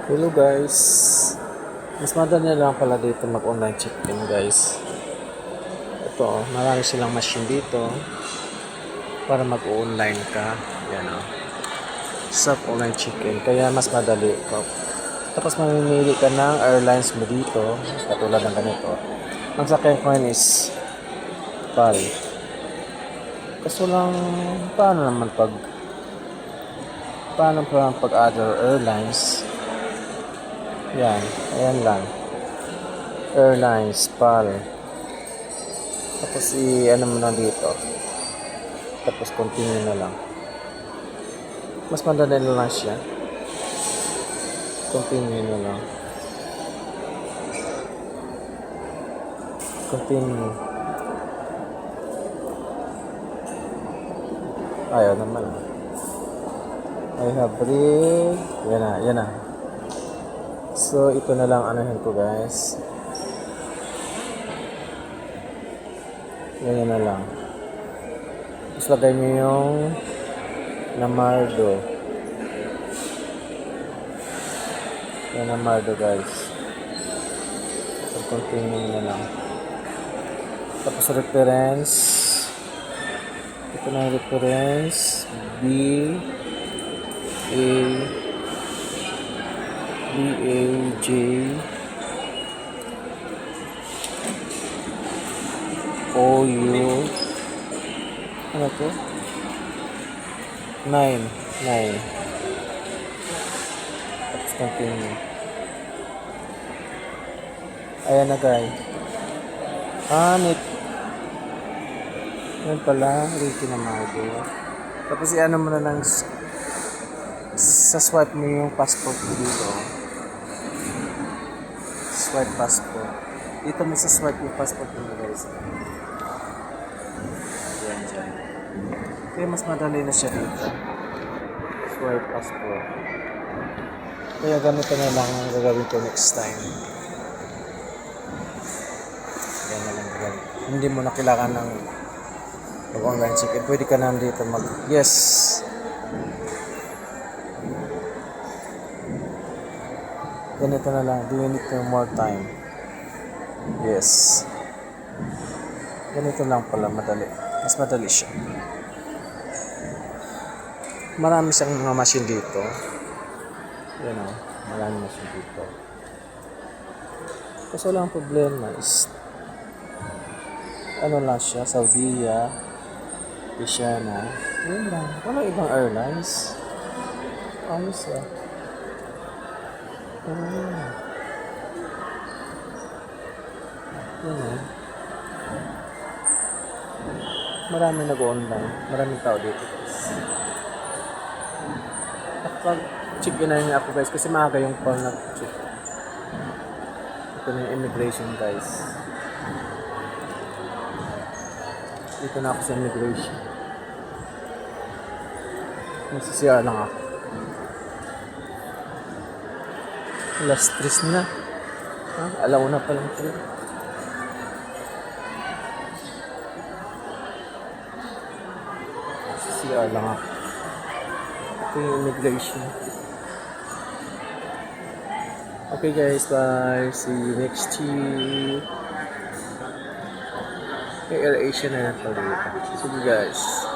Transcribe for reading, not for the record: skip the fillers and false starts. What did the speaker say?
Hello guys. Mas madali lang pala dito mag-online check-in guys. Ito marami silang machine dito para mag-online ka. Yan sa online check-in. Kaya mas madali ko. Tapos mamimili ka ng airlines mo dito. Katulad ng ganito. Ang sakyan ko ngayon is PAL. Kaso lang, paano pa pag other airlines? Yan, ayan lang. Airlines, PAL. Tapos ano mo na dito. Tapos continue na lang. Mas madali na lang siya. Continue na lang. Continue. Ayaw naman. I have break. Yan na. So, ito na lang anahin ko guys. Yan na lang. Tapos lagay nyo yung Namardo. Yan Namardo guys. So, continue na lang. Tapos reference. Ito na yung reference. BAJ OU ano to? 9 tapos continue. Ayan na guys. Yan pala, Ricky Namardo. Tapos i-ano mo na lang sa swipe mo yung passport mo dito. Swipe passport. Dito mo sa swipe yung passport mo guys. Dyan. Kaya mas madali na siya dito. Swipe passport. Kaya ganito na lang ang gagawin ko next time. Yan na lang gagawin. Hindi mo na kailangan ng mag-online check-in. Pwede ka na dito yes. Ganito na lang. Do you need more time? Yes. Ganito lang pala madali. Mas madali siya. Marami siyang mga machine dito. Yan marami machine dito. Kaso lang problema is ano lang siya, Saudia, Asiana. Yun lang. Walang ibang airlines. Ayos Marami nag-online. Maraming tao dito guys. At pag check in na niya ako guys kasi maaga yung pang nag-check. Ito na yung immigration guys. Dito na ako sa immigration. Nasa-CR lang ako. Last 3 na. Alauna pa lang 3. CR lang ako. Ito yung immigration. Okay guys, bye. See you next year. AirAsia na lang pala. See you guys.